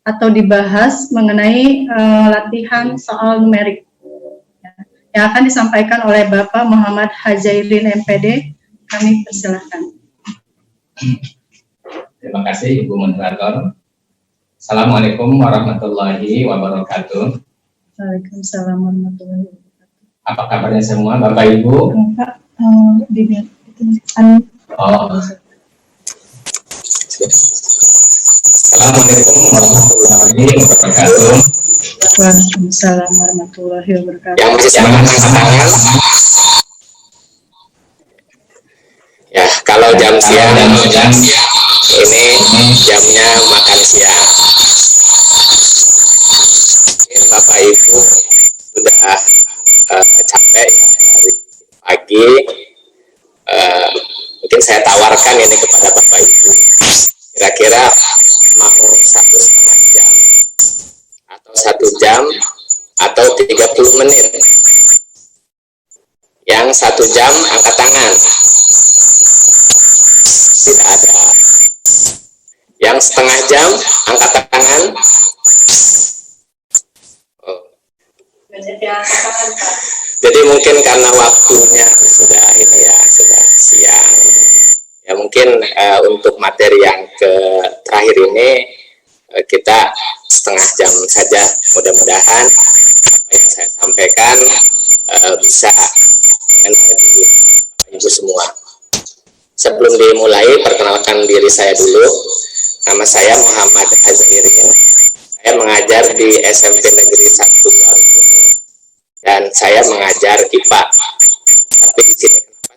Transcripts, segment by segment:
atau dibahas mengenai latihan soal numerik yang akan disampaikan oleh Bapak Muhammad Hajairin MPD. Kami persilahkan. Terima kasih Ibu Moderator. Assalamualaikum warahmatullahi wabarakatuh. Waalaikumsalam warahmatullahi wabarakatuh. Apa kabarnya semua Bapak Ibu? Pak, Assalamualaikum warahmatullahi wabarakatuh. Waalaikumsalam warahmatullahi wabarakatuh. Yang masih angkat tangan. Ya, kalau jam siang ini jamnya makan siang. Mungkin Bapak Ibu sudah capek ya dari pagi. Mungkin saya tawarkan ini kepada Bapak Ibu. Kira-kira mau 1,5 jam atau 1 jam atau 30 menit. Yang 1 jam angkat tangan. Tidak ada. Yang setengah jam angkat tangan. Jadi mungkin karena waktunya sudah ini ya, sudah siang. Ya mungkin untuk materi yang terakhir ini kita setengah jam saja. Mudah-mudahan apa yang saya sampaikan bisa mengena di Ibu semua. Sebelum dimulai, perkenalkan diri saya dulu. Nama saya Muhammad Hajairin. Saya mengajar di SMP Negeri 1 Warunggunung dan saya mengajar IPA. Tapi di sini kenapa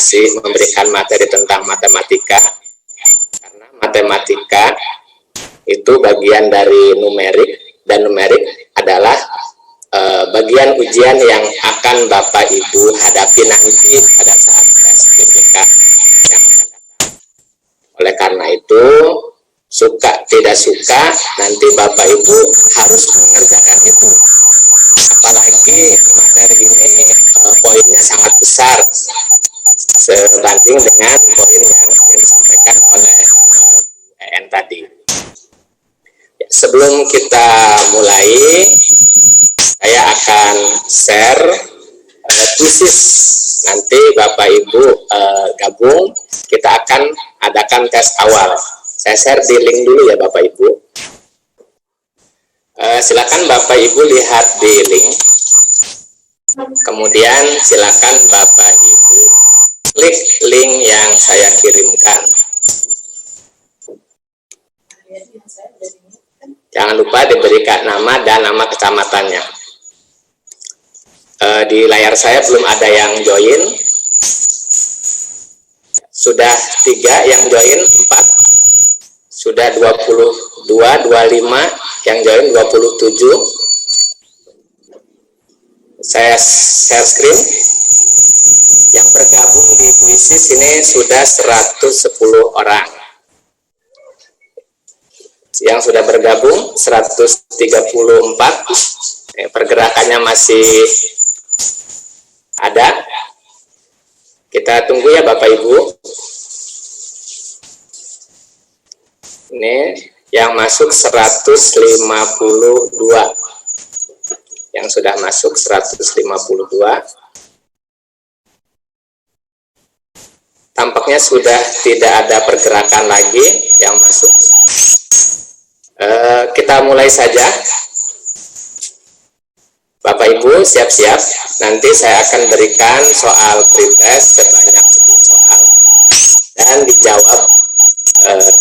saya memberikan materi tentang matematika? Karena matematika itu bagian dari numerik, dan numerik adalah bagian ujian yang akan Bapak Ibu hadapi nanti pada saat tes TPK yang akan datang. Oleh karena itu, suka tidak suka nanti Bapak Ibu harus mengerjakan itu. Apalagi materi ini poinnya sangat besar sebanding dengan poin yang disampaikan oleh EN tadi. Ya, sebelum kita mulai, saya akan share kuisis. Nanti Bapak Ibu gabung, kita akan adakan tes awal. Saya share di link dulu ya Bapak Ibu. Silakan Bapak Ibu lihat di link. Kemudian silakan Bapak Ibu klik link yang saya kirimkan. Jangan lupa diberikan nama dan nama kecamatannya. Di layar saya belum ada yang join. Sudah 3 yang join, 4. Sudah 22, 25 yang join, 27. Saya share screen. Yang bergabung di kuisis ini sudah 110 orang. Yang sudah bergabung 134. Pergerakannya masih ada. Kita tunggu ya Bapak Ibu. Ini yang masuk 152. Yang sudah masuk 152. Tampaknya sudah tidak ada pergerakan lagi yang masuk. Kita mulai saja. Bapak Ibu siap-siap. Nanti saya akan berikan soal pretest sebanyak 10 soal dan dijawab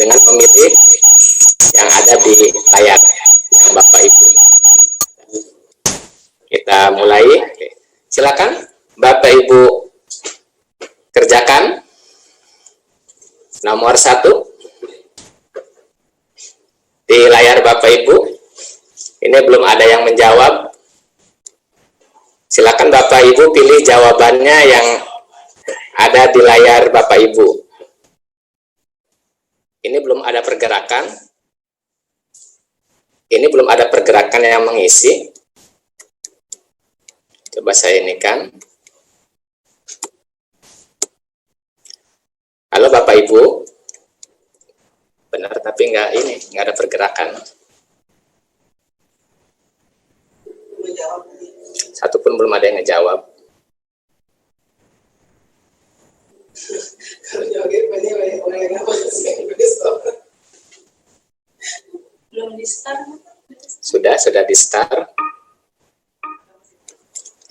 dengan memilih yang ada di layar yang Bapak Ibu. Kita mulai. Silakan Bapak Ibu kerjakan. Nomor 1 di layar Bapak Ibu. Ini belum ada yang menjawab. Silakan Bapak Ibu pilih jawabannya yang ada di layar Bapak Ibu. Ini belum ada pergerakan. Ini belum ada pergerakan yang mengisi. Coba saya ini kan. Halo Bapak Ibu. Benar tapi nggak ada pergerakan. Satupun belum ada yang ngejawab. Belum di start. Sudah di start.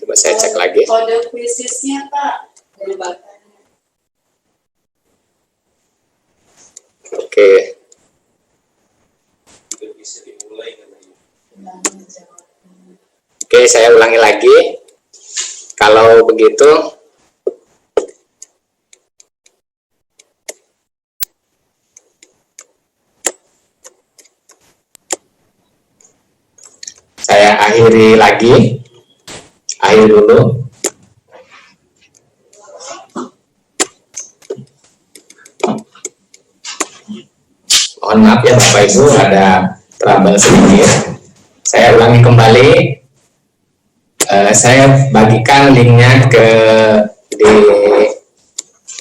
Coba saya cek lagi. Kode krisisnya Pak, jawabannya. Oke. Oke, saya ulangi lagi. Kalau begitu, saya akhiri lagi. Akhir dulu. Mohon maaf ya Bapak Ibu, ada trouble sedikit. Saya ulangi kembali. Saya bagikan linknya di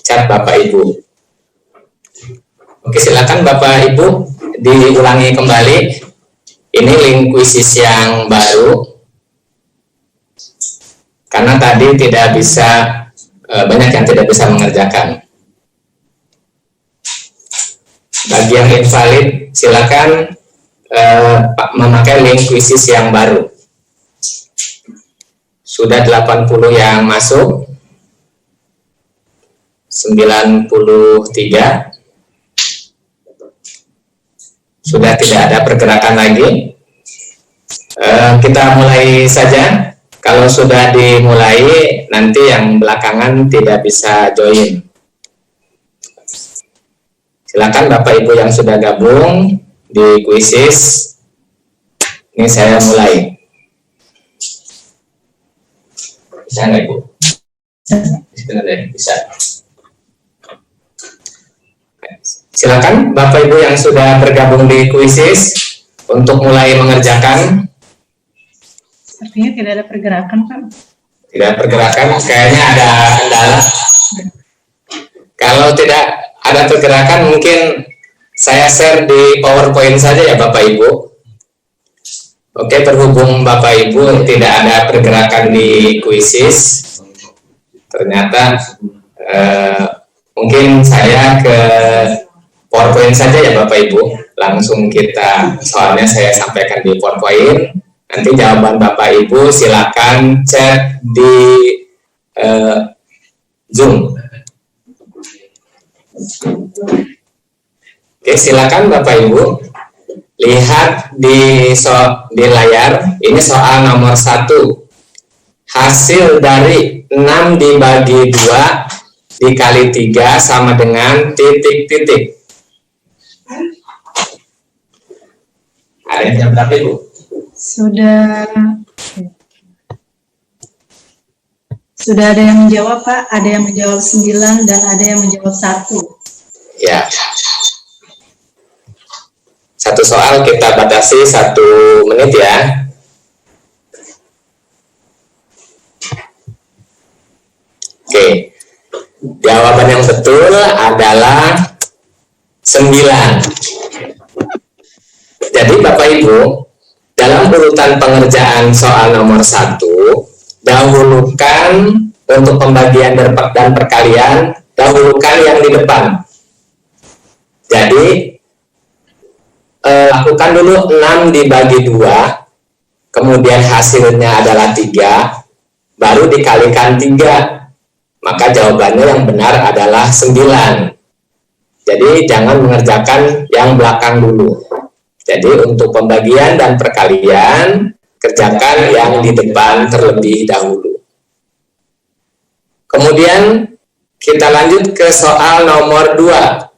chat Bapak Ibu. Oke, silakan Bapak Ibu diulangi kembali. Ini link kuisis yang baru. Karena tadi tidak bisa, banyak yang tidak bisa mengerjakan. Bagi yang invalid, silakan memakai link kuisis yang baru. Sudah 80 yang masuk, 93, sudah tidak ada pergerakan lagi. Kita mulai saja. Kalau sudah dimulai, nanti yang belakangan tidak bisa join. Silakan Bapak Ibu yang sudah gabung di kuisis. Ini saya mulai. Bisa nggak Ibu? Bisa. Silakan Bapak Ibu yang sudah bergabung di kuisis untuk mulai mengerjakan. Sepertinya tidak ada pergerakan, Pak. Tidak pergerakan, kayaknya ada kendala. Kalau tidak ada pergerakan, mungkin saya share di PowerPoint saja ya Bapak Ibu. Oke, berhubung Bapak Ibu tidak ada pergerakan di kuisis, ternyata mungkin saya ke PowerPoint saja ya Bapak Ibu. Langsung kita, soalnya saya sampaikan di PowerPoint. Nanti jawaban Bapak Ibu silakan chat di Zoom. Oke, silakan Bapak Ibu lihat di layar. Ini soal nomor 1. Hasil dari 6 dibagi 2 dikali 3 sama dengan titik-titik. Ada yang jawab berapa Ibu? Sudah ada yang menjawab, Pak. Ada yang menjawab 9 dan ada yang menjawab 1. Ya. Satu soal kita batasi 1 menit ya. Oke. Jawaban yang betul adalah 9. Jadi Bapak Ibu, dalam urutan pengerjaan soal nomor 1, dahulukan untuk pembagian dan perkalian, dahulukan yang di depan. Jadi, lakukan dulu 6 dibagi 2, kemudian hasilnya adalah 3, baru dikalikan 3. Maka jawabannya yang benar adalah 9. Jadi, jangan mengerjakan yang belakang dulu. Jadi untuk pembagian dan perkalian, kerjakan yang di depan terlebih dahulu. Kemudian kita lanjut ke soal nomor 2.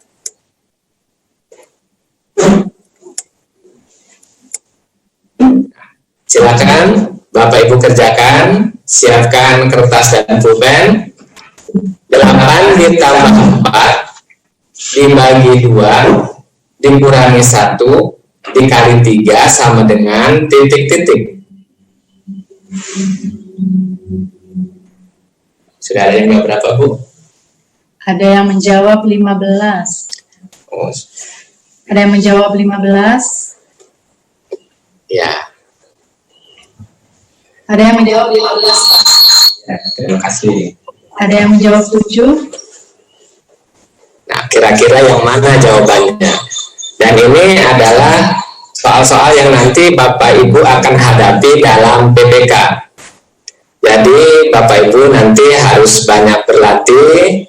Silakan Bapak Ibu kerjakan, siapkan kertas dan pulpen. 8 ditambah 4 dibagi 2 dikurangi 1 dikali 3 sama dengan titik-titik. Sudah ada yang jawab berapa, Bu? Ada yang menjawab 15. Oh. Ada yang menjawab 15. Ya. Ada yang menjawab Menjawab 15, Pak. Ya, terima kasih. Ada yang menjawab 7. Nah, kira-kira yang mana jawabannya? Dan ini adalah soal-soal yang nanti Bapak Ibu akan hadapi dalam PPK. Jadi Bapak Ibu nanti harus banyak berlatih,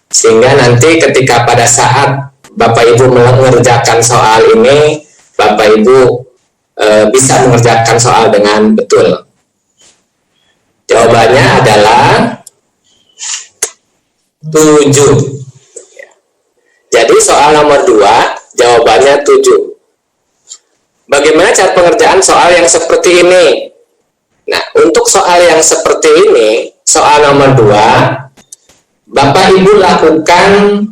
sehingga nanti ketika pada saat Bapak Ibu mengerjakan soal ini, Bapak Ibu bisa mengerjakan soal dengan betul. Jawabannya adalah 7. Jadi soal nomor 2, jawabannya 7. Bagaimana cara pengerjaan soal yang seperti ini? Nah, untuk soal yang seperti ini, soal nomor 2, Bapak Ibu lakukan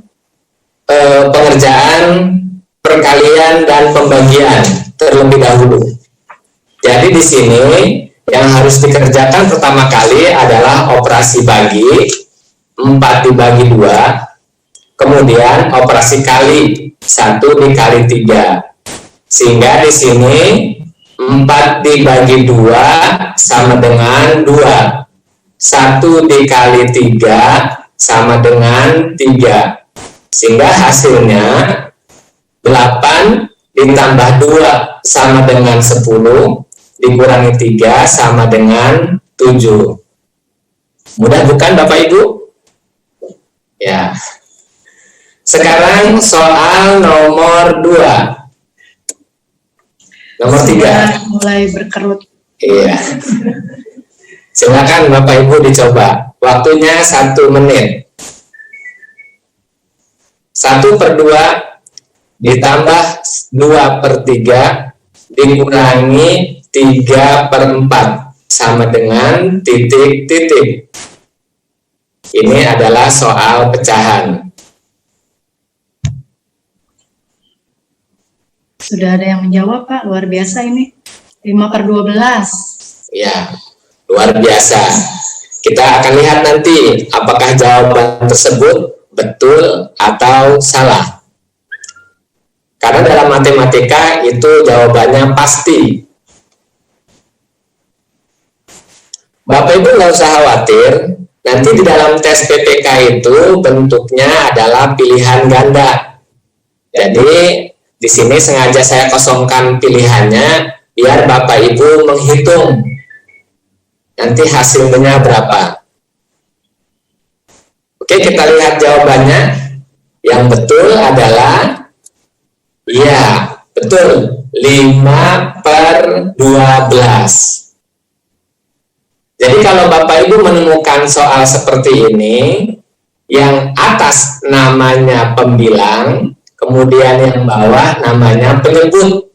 pengerjaan perkalian dan pembagian terlebih dahulu. Jadi di sini yang harus dikerjakan pertama kali adalah operasi bagi, 4 dibagi 2, kemudian operasi kali, 1 dikali 3. Sehingga di sini 4 dibagi 2 sama dengan 2. 1 dikali 3 sama dengan 3. Sehingga hasilnya 8 ditambah 2 sama dengan 10, dikurangi 3 sama dengan 7. Mudah bukan Bapak Ibu? Ya. Sekarang soal nomor 2. Nomor 3. Mulai berkerut. Iya. Silakan Bapak Ibu dicoba. Waktunya 1 menit. 1/2 ditambah 2/3 dikurangi 3/4 sama dengan titik-titik. Ini adalah soal pecahan. Sudah ada yang menjawab, Pak. Luar biasa ini. 5/12. Ya, luar biasa. Kita akan lihat nanti apakah jawaban tersebut betul atau salah. Karena dalam matematika itu jawabannya pasti. Bapak Ibu nggak usah khawatir, nanti di dalam tes PPK itu bentuknya adalah pilihan ganda. Jadi di sini sengaja saya kosongkan pilihannya biar Bapak Ibu menghitung nanti hasilnya berapa. Oke, kita lihat jawabannya. Yang betul adalah ya, betul, 5/12. Jadi kalau Bapak Ibu menemukan soal seperti ini, yang atas namanya pembilang, kemudian yang bawah namanya penyebut.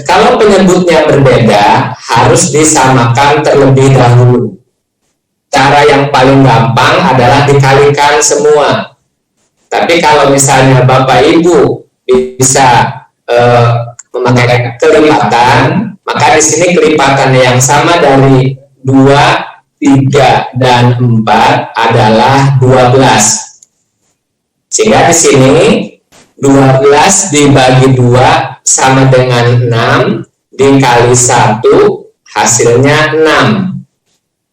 Kalau penyebutnya berbeda, harus disamakan terlebih dahulu. Cara yang paling gampang adalah dikalikan semua. Tapi kalau misalnya Bapak Ibu bisa memakai kelipatan, maka di sini kelipatan yang sama dari 2, 3, dan 4 adalah 12. Sehingga di sini 12 dibagi 2 sama dengan 6, dikali 1, hasilnya 6.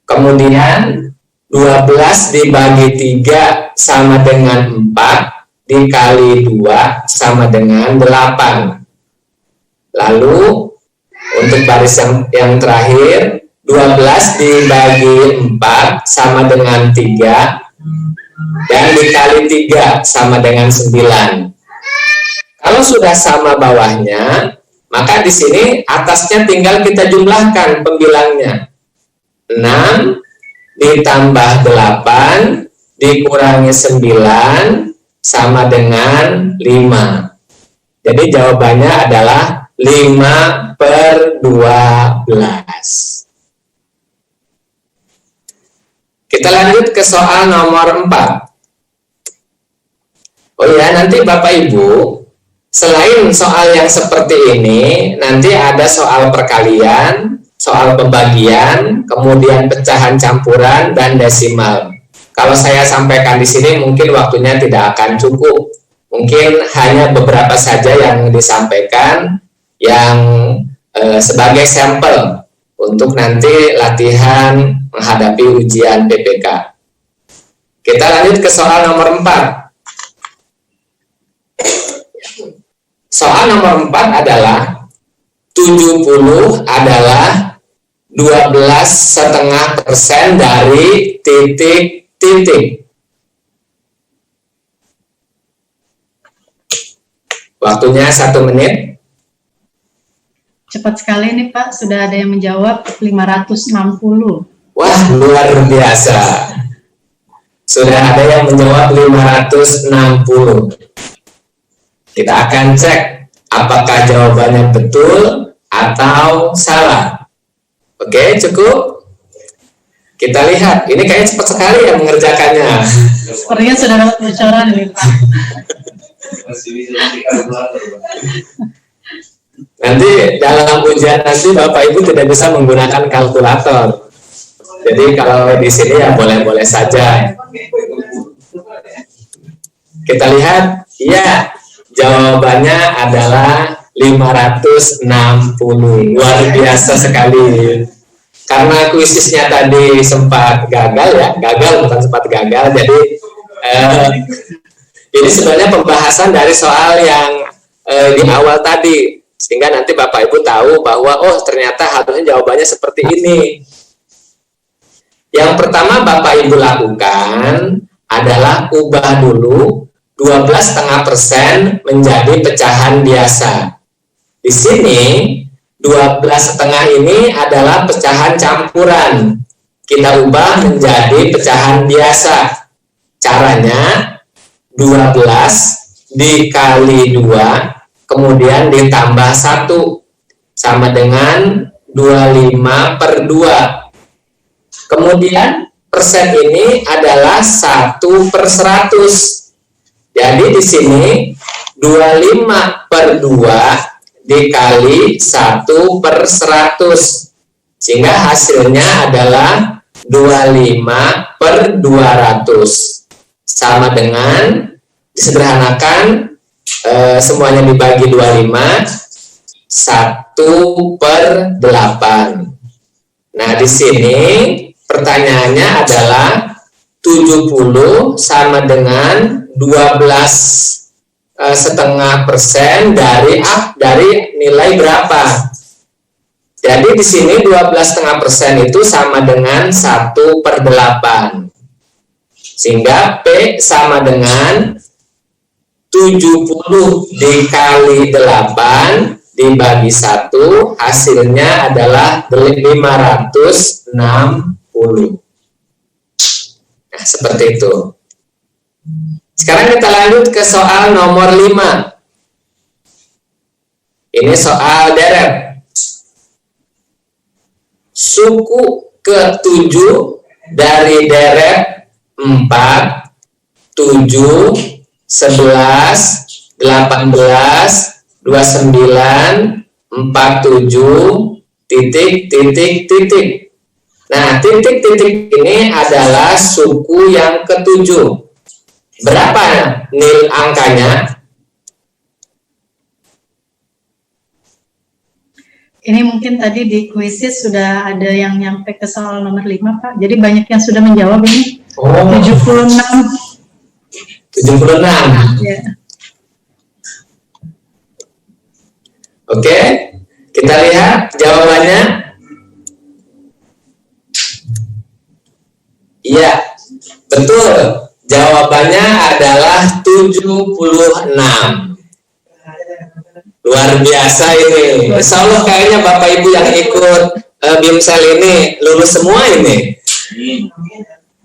Kemudian 12 dibagi 3 sama dengan 4, dikali 2 sama dengan 8. Lalu untuk baris yang terakhir, 12 dibagi 4 sama dengan 3, dan dikali 3 sama dengan 9. Kalau sudah sama bawahnya, maka di sini atasnya tinggal kita jumlahkan pembilangnya. 6 ditambah 8 dikurangi 9 sama dengan 5. Jadi jawabannya adalah 5/12. Kita lanjut ke soal nomor 4. Oh ya, nanti Bapak Ibu, selain soal yang seperti ini, nanti ada soal perkalian, soal pembagian, kemudian pecahan campuran, dan desimal. Kalau saya sampaikan di sini mungkin waktunya tidak akan cukup. Mungkin hanya beberapa saja yang disampaikan yang sebagai sampel untuk nanti latihan menghadapi ujian PPK. Kita lanjut ke soal nomor 4. Soal nomor 4 adalah 70 adalah 12,5% dari titik-titik. Waktunya 1 menit. Cepat sekali nih Pak, sudah ada yang menjawab 560. Wah, luar biasa. Sudah ada yang menjawab 560. Kita akan cek apakah jawabannya betul atau salah. Oke, cukup? Kita lihat, ini kayaknya cepat sekali ya mengerjakannya. Sepertinya sudah dapat bocoran nih Pak. Nanti dalam ujian nanti Bapak Ibu tidak bisa menggunakan kalkulator. Jadi kalau di sini ya boleh-boleh saja. Kita lihat, ya jawabannya adalah 560. Luar biasa sekali. Karena kuisisnya tadi sempat gagal ya, bukan sempat gagal. Jadi ini sebenarnya pembahasan dari soal yang di awal tadi, sehingga nanti Bapak Ibu tahu bahwa oh ternyata harusnya jawabannya seperti ini. Yang pertama Bapak Ibu lakukan adalah ubah dulu 12,5% menjadi pecahan biasa. Di sini 12,5 ini adalah pecahan campuran. Kita ubah menjadi pecahan biasa. Caranya 12 dikali 2 kemudian ditambah 1 sama dengan 25/2. Kemudian persen ini adalah 1/100. Jadi di sini 25/2 dikali 1/100. Sehingga hasilnya adalah 25/200. Sama dengan disederhanakan semuanya dibagi 25, 1/8. Nah, di sini pertanyaannya adalah 70 sama dengan 12,5% dari nilai berapa? Jadi di sini 12,5% itu sama dengan 1/8. Sehingga P sama dengan 70 dikali 8 dibagi 1, hasilnya adalah 560. Nah, seperti itu. Sekarang kita lanjut ke soal nomor 5. Ini soal deret. Suku ke-7 dari deret 4, 7, 11, 18, 29, 47, titik. Nah, titik-titik ini adalah suku yang ke-7. Berapa nil angkanya? Ini mungkin tadi di kuisis sudah ada yang nyampe ke soal nomor 5 Pak. Jadi banyak yang sudah menjawab ini. 76. 76. Ya. Oke, kita lihat jawabannya. Iya, betul. Jawabannya adalah 76. Luar biasa ini. Insya Allah kayaknya Bapak Ibu yang ikut BIMSEL ini lulus semua ini.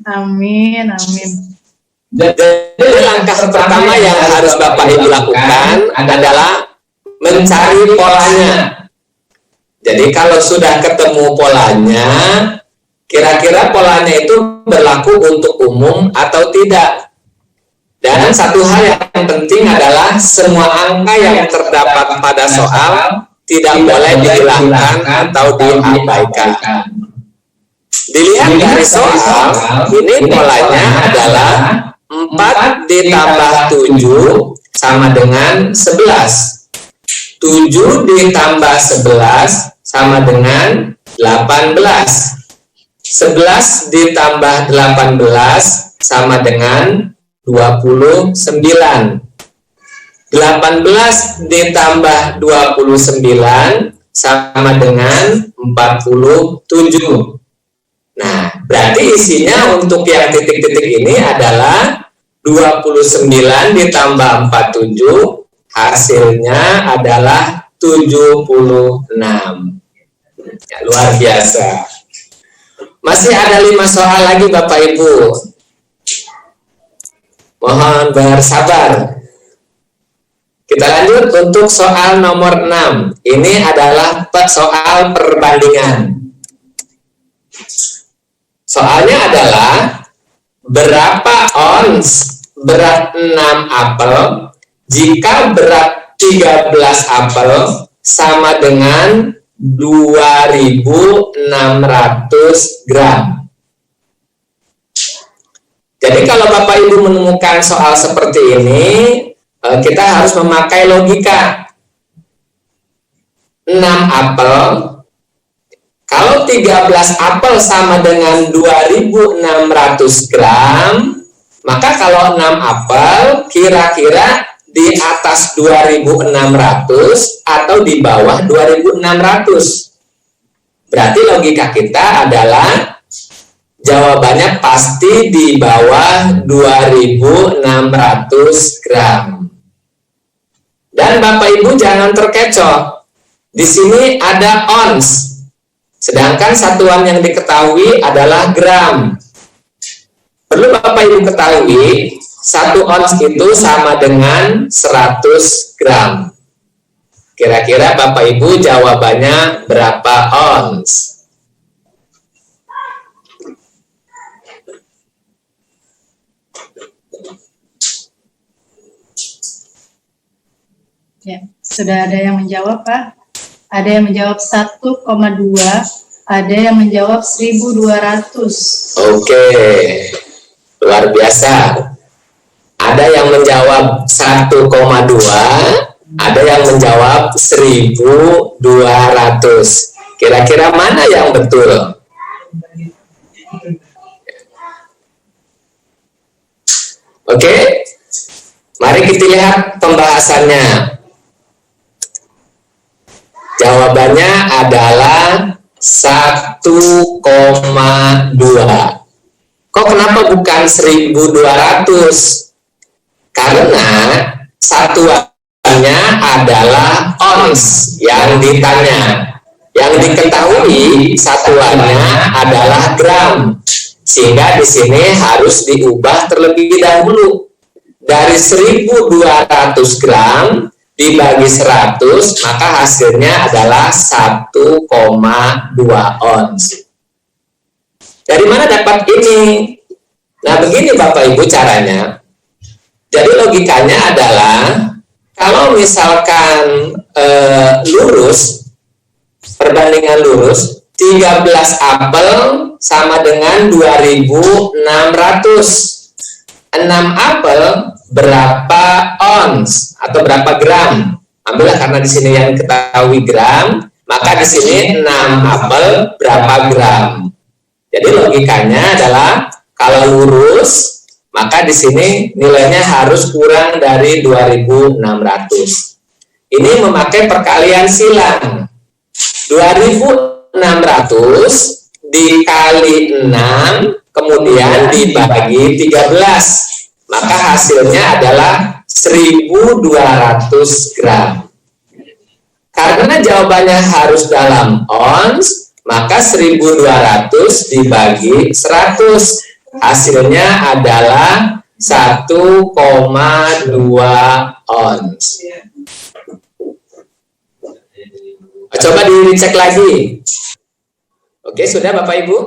Amin. Jadi langkah pertama yang harus Bapak Ibu lakukan adalah mencari polanya. Jadi kalau sudah ketemu polanya, kira-kira polanya itu berlaku untuk umum atau tidak. Dan satu hal yang penting adalah semua angka yang terdapat pada soal tidak boleh dihilangkan atau diabaikan. Dilihat dari soal, ini polanya adalah 4 ditambah 7 sama dengan 11. 7 ditambah 11 sama dengan 18. 11 ditambah 18 sama dengan 29. 18 ditambah 29 sama dengan 47. Nah, berarti isinya untuk yang titik-titik ini adalah 29 ditambah 47, hasilnya adalah 76. Ya, luar biasa. Masih ada 5 soal lagi Bapak Ibu. Mohon bersabar. Kita lanjut untuk soal nomor 6. Ini adalah soal perbandingan. Soalnya adalah berapa ons berat 6 apel jika berat 13 apel sama dengan 2.600 gram. Jadi kalau Bapak Ibu menemukan soal seperti ini, kita harus memakai logika. 6 apel, kalau 13 apel sama dengan 2.600 gram, maka kalau 6 apel kira-kira di atas 2.600 atau di bawah 2.600. Berarti logika kita adalah jawabannya pasti di bawah 2.600 gram. Dan Bapak Ibu jangan terkecoh. Di sini ada ons. Sedangkan satuan yang diketahui adalah gram. Perlu Bapak Ibu ketahui, 1 ons itu sama dengan 100 gram. Kira-kira Bapak Ibu jawabannya berapa ons? Ya, sudah ada yang menjawab, Pak. Ada yang menjawab 1,2, ada yang menjawab 1.200. Oke, luar biasa. Ada yang menjawab 1,2, ada yang menjawab 1.200. Kira-kira mana yang betul? Oke, mari kita lihat pembahasannya. Jawabannya adalah 1,2. Kok kenapa bukan 1.200? Karena satuannya adalah ons yang ditanya. Yang diketahui satuannya adalah gram. Sehingga di sini harus diubah terlebih dahulu. Dari 1.200 gram dibagi 100, maka hasilnya adalah 1,2 ons. Dari mana dapat ini? Nah, begini Bapak Ibu caranya. Jadi logikanya adalah kalau misalkan lurus, perbandingan lurus, 13 apel sama dengan 2.600. 6 apel berapa ons atau berapa gram? Ambillah karena di sini yang ketahui gram, maka di sini 6 apel berapa gram? Jadi logikanya adalah kalau lurus, maka di sini nilainya harus kurang dari 2.600. Ini memakai perkalian silang. 2.600 dikali 6, kemudian dibagi 13. Maka hasilnya adalah 1.200 gram. Karena jawabannya harus dalam ons, maka 1.200 dibagi 100. Hasilnya adalah 1,2 ons. Coba dicek lagi. Oke, sudah Bapak Ibu?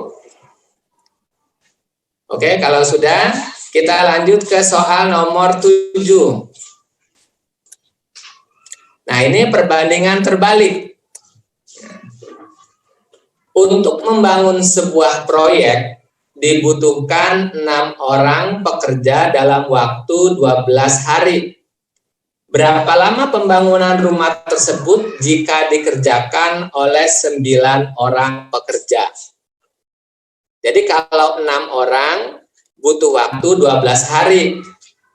Oke, kalau sudah, kita lanjut ke soal nomor 7. Nah, ini perbandingan terbalik. Untuk membangun sebuah proyek, dibutuhkan 6 orang pekerja dalam waktu 12 hari. Berapa lama pembangunan rumah tersebut jika dikerjakan oleh 9 orang pekerja? Jadi kalau 6 orang butuh waktu 12 hari.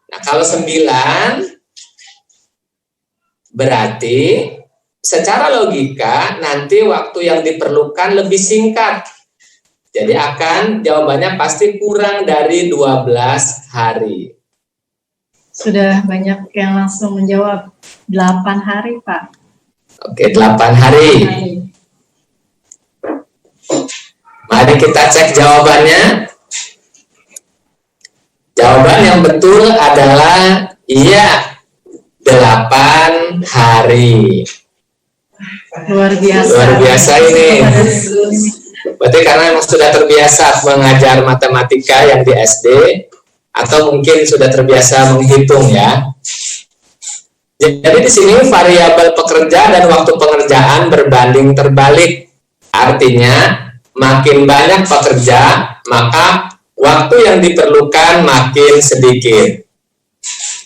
Nah, kalau 9 berarti secara logika nanti waktu yang diperlukan lebih singkat. Jadi jawabannya pasti kurang dari 12 hari. Sudah banyak yang langsung menjawab 8 hari, Pak. Oke, 8 hari. Mari kita cek jawabannya. Jawaban yang betul adalah iya, 8 hari. Luar biasa. Luar biasa ini. Berarti karena memang sudah terbiasa mengajar matematika yang di SD, atau mungkin sudah terbiasa menghitung ya. Jadi di sini variabel pekerja dan waktu pengerjaan berbanding terbalik. Artinya makin banyak pekerja, maka waktu yang diperlukan makin sedikit.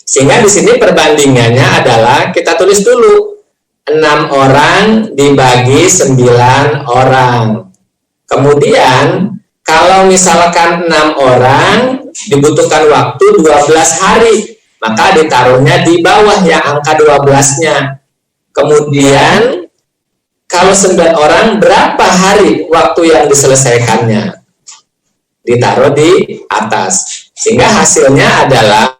Sehingga di sini perbandingannya adalah kita tulis dulu 6 orang dibagi 9 orang. Kemudian kalau misalkan 6 orang dibutuhkan waktu 12 hari, maka ditaruhnya di bawah yang angka 12-nya. Kemudian kalau 9 orang berapa hari waktu yang diselesaikannya? Ditaruh di atas. Sehingga hasilnya adalah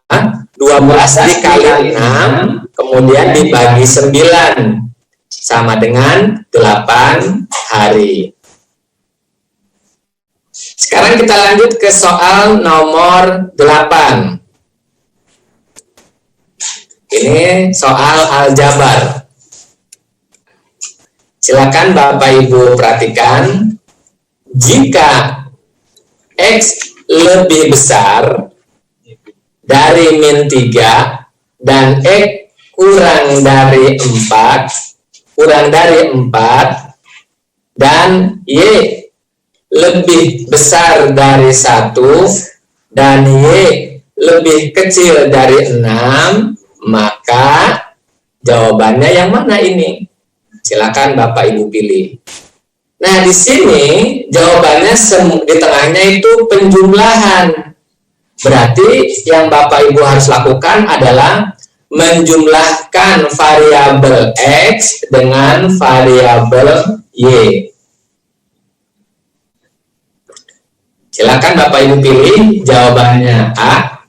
12 dikali 6, kemudian dibagi 9, sama dengan 8 hari. Sekarang kita lanjut ke soal nomor 8. Ini soal aljabar. Silakan Bapak Ibu perhatikan. Jika X lebih besar dari min 3 dan X kurang dari 4 dan Y lebih besar dari 1 dan Y lebih kecil dari 6, maka jawabannya yang mana ini? Silakan Bapak Ibu pilih. Nah, di sini jawabannya di tengahnya itu penjumlahan. Berarti yang Bapak Ibu harus lakukan adalah menjumlahkan variabel X dengan variabel Y. Silakan Bapak Ibu pilih jawabannya A,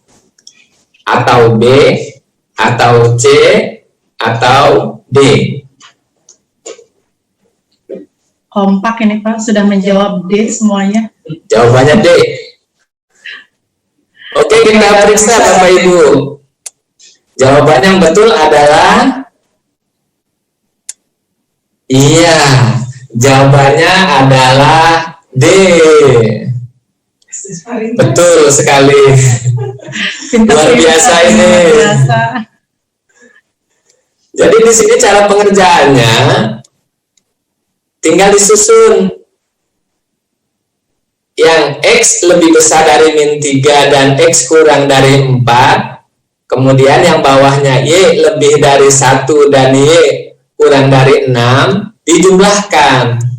atau B, atau C, atau D. Kompak ini Pak, sudah menjawab D semuanya. Jawabannya D. Oke, kita periksa Bapak Ibu. Jawaban yang betul adalah iya. Jawabannya adalah D. Betul sekali. Luar biasa ini. Jadi di sini cara pengerjaannya tinggal disusun. Yang X lebih besar dari min 3 dan X kurang dari 4. Kemudian yang bawahnya Y lebih dari 1 dan Y kurang dari 6. Dijumlahkan.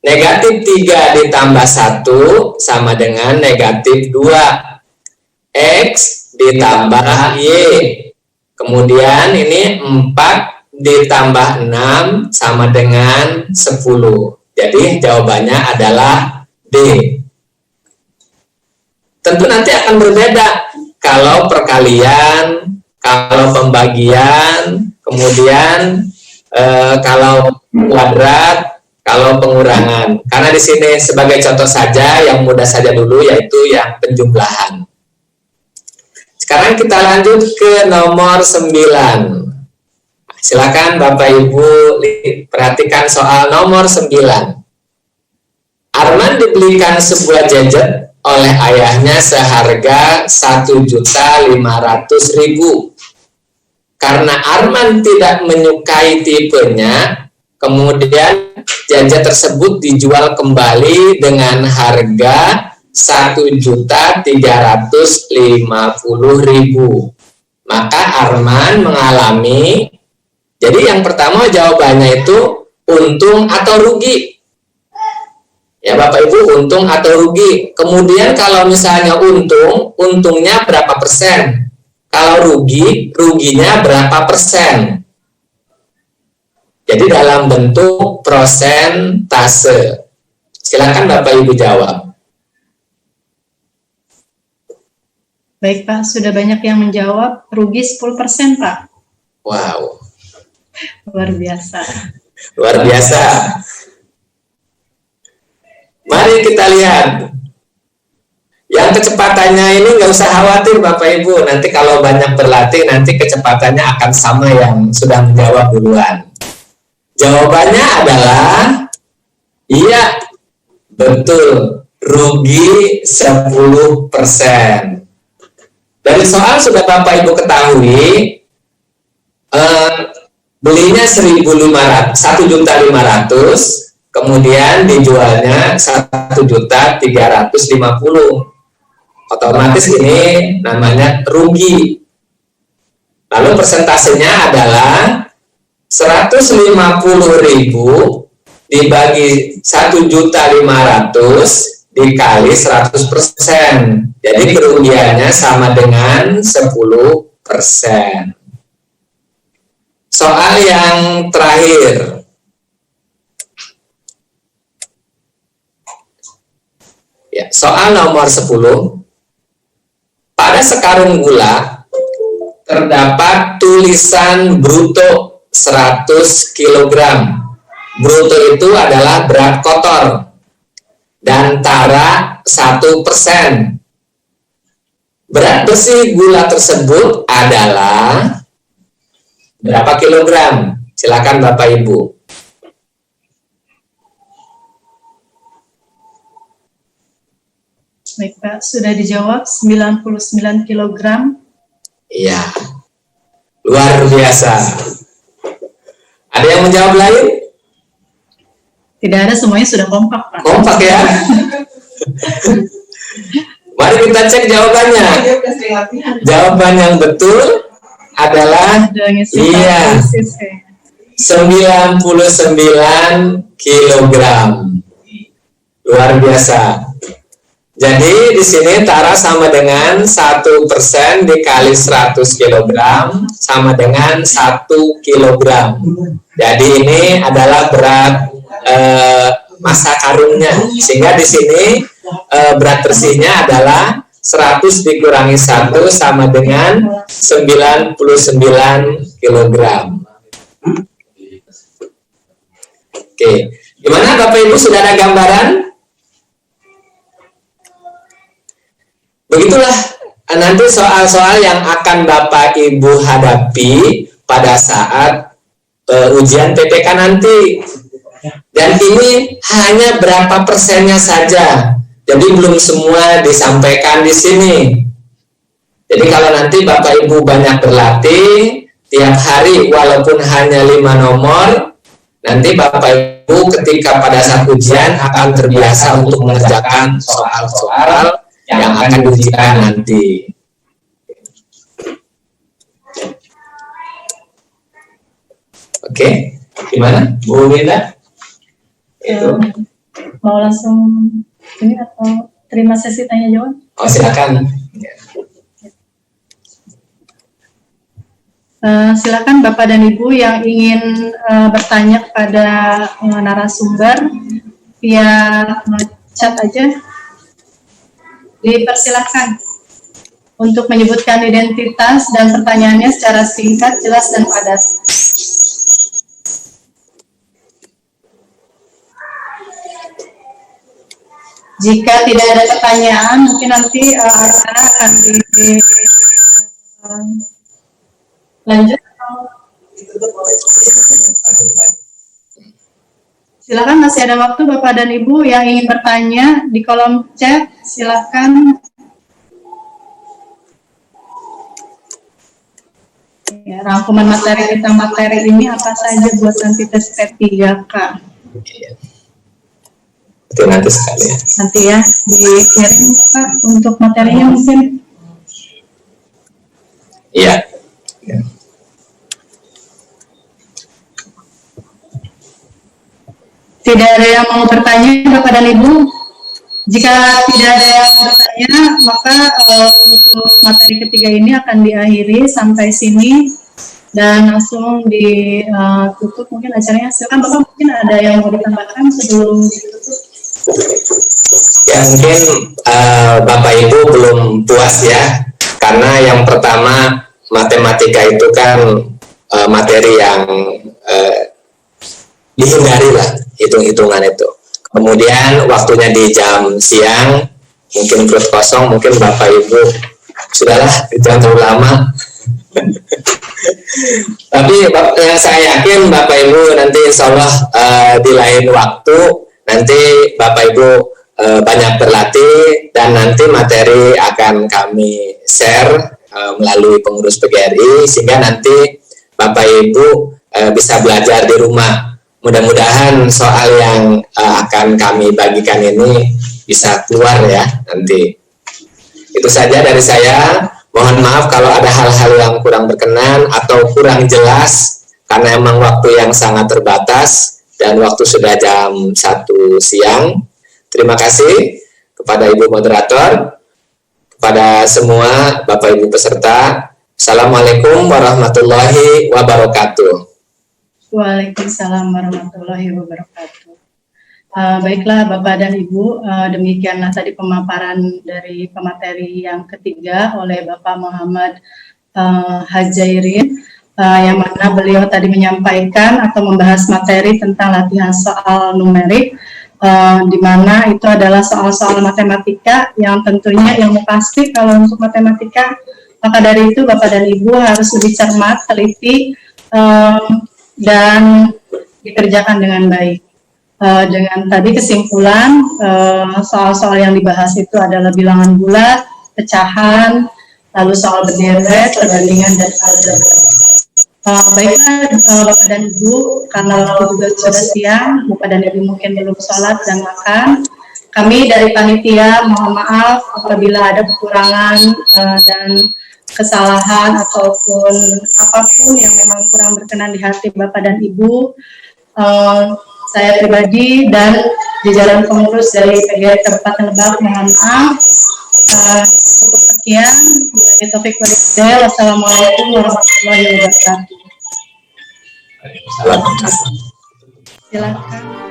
Negatif 3 ditambah 1 sama dengan negatif 2. X ditambah Y. Kemudian ini 4 ditambah 6 sama dengan 10. Jadi jawabannya adalah D. Tentu nanti akan berbeda kalau perkalian, kalau pembagian, kemudian kalau kuadrat, kalau pengurangan. Karena di sini sebagai contoh saja yang mudah saja dulu, yaitu yang penjumlahan. Sekarang kita lanjut ke nomor 9. Silakan Bapak Ibu perhatikan soal nomor 9. Arman dibelikan sebuah gadget oleh ayahnya seharga 1.500.000. Karena Arman tidak menyukai tipenya, kemudian gadget tersebut dijual kembali dengan harga 1.350.000. maka Arman mengalami, jadi yang pertama jawabannya itu untung atau rugi. Ya Bapak Ibu, untung atau rugi. Kemudian kalau misalnya untung, untungnya berapa persen? Kalau rugi, ruginya berapa persen? Jadi dalam bentuk prosentase. Silakan Bapak Ibu jawab. Baik Pak, sudah banyak yang menjawab rugi 10% Pak. Wow, Luar biasa. luar biasa. Mari kita lihat. Yang kecepatannya ini nggak usah khawatir Bapak Ibu. Nanti kalau banyak berlatih, nanti kecepatannya akan sama yang sudah menjawab duluan. Jawabannya adalah iya, betul, rugi 10%. Dari soal sudah Bapak Ibu ketahui, belinya 1.500, 1.500.000, kemudian dijualnya 1.350.000. Otomatis ini namanya rugi. Lalu persentasenya adalah 150.000 dibagi 1.500.000 dikali 100%. Jadi kerugiannya sama dengan 10%. Soal yang terakhir. Ya, soal nomor 10. Pada sekarung gula terdapat tulisan bruto 100 kg. Bruto itu adalah berat kotor dan tara 1%. Berat bersih gula tersebut adalah berapa kilogram? Silakan Bapak Ibu. Baik Pak, sudah dijawab 99 kg. Iya, luar biasa. Ada yang menjawab lain? Tidak ada, semuanya sudah kompak Pak. Kompak ya. Mari kita cek jawabannya. Jawaban yang betul adalah iya, 99 kilogram. Luar biasa. Jadi di sini tara sama dengan 1% dikali 100 kg sama dengan 1 kilogram. Jadi ini adalah berat massa karungnya. Sehingga di sini berat bersihnya adalah 100 dikurangi 1 sama dengan 99 kilogram. Oke, gimana Bapak Ibu, sudah ada gambaran? Begitulah nanti soal-soal yang akan Bapak Ibu hadapi pada saat ujian PPK nanti. Dan ini hanya berapa persennya saja. Jadi belum semua disampaikan di sini. Jadi kalau nanti Bapak Ibu banyak berlatih tiap hari walaupun hanya 5 nomor, nanti Bapak Ibu ketika pada saat ujian akan terbiasa untuk mengerjakan soal-soal yang akan diujikan nanti. Oke, gimana Bu Winda? Mau langsung ini atau terima sesi tanya jawab? Oh silakan. Silakan Bapak dan Ibu yang ingin bertanya kepada narasumber via chat aja. Dipersilakan untuk menyebutkan identitas dan pertanyaannya secara singkat, jelas, dan padat. Jika tidak ada pertanyaan, mungkin nanti acara akan lanjut. Silakan, masih ada waktu Bapak dan Ibu yang ingin bertanya di kolom chat, silakan. Ya, rangkuman materi ini apa saja buat nanti tes P3K? Itu nanti sekali ya. Nanti ya dikirim Pak untuk materinya mungkin. Iya. Tidak ada yang mau bertanya, Bapak dan Ibu? Jika tidak ada yang bertanya, maka untuk materi ketiga ini akan diakhiri sampai sini dan langsung ditutup mungkin acaranya. Silakan Bapak, mungkin ada yang mau ditambahkan sebelum ditutup. Ya mungkin Bapak Ibu belum puas ya, karena yang pertama matematika itu kan materi yang dihindari lah, hitung-hitungan itu. Kemudian waktunya di jam siang, mungkin perut kosong, mungkin Bapak Ibu sudahlah, jangan terlalu lama. Tapi yang saya yakin Bapak Ibu nanti insya Allah di lain waktu nanti Bapak Ibu banyak berlatih dan nanti materi akan kami share melalui pengurus PGRI sehingga nanti Bapak Ibu bisa belajar di rumah. Mudah-mudahan soal yang akan kami bagikan ini bisa keluar ya nanti. Itu saja dari saya. Mohon maaf kalau ada hal-hal yang kurang berkenan atau kurang jelas karena emang waktu yang sangat terbatas dan waktu sudah jam 1 siang. Terima kasih kepada Ibu Moderator, kepada semua Bapak Ibu peserta. Assalamualaikum warahmatullahi wabarakatuh. Waalaikumsalam warahmatullahi wabarakatuh. Baiklah Bapak dan Ibu, demikianlah tadi pemaparan dari pemateri yang ketiga oleh Bapak Muhammad Hajairin, yang mana beliau tadi menyampaikan atau membahas materi tentang latihan soal numerik, di mana itu adalah soal-soal matematika yang tentunya ilmu pasti kalau untuk matematika. Maka dari itu Bapak dan Ibu harus lebih cermat, teliti, dan dikerjakan dengan baik. Dengan tadi kesimpulan soal-soal yang dibahas itu adalah bilangan bulat, pecahan, lalu soal berderet, perbandingan dan aljabar. Baiklah Bapak dan Ibu, karena waktu juga sudah siang, Bapak dan Ibu mungkin belum sholat dan makan. Kami dari panitia mohon maaf apabila ada kekurangan dan kesalahan ataupun apapun yang memang kurang berkenan di hati Bapak dan Ibu. Saya pribadi dan jajaran pengurus dari PGRI Kabupaten Lebak mohon maaf. Cukup sekian. Wassalamualaikum warahmatullahi wabarakatuh. Silakan. Silakan.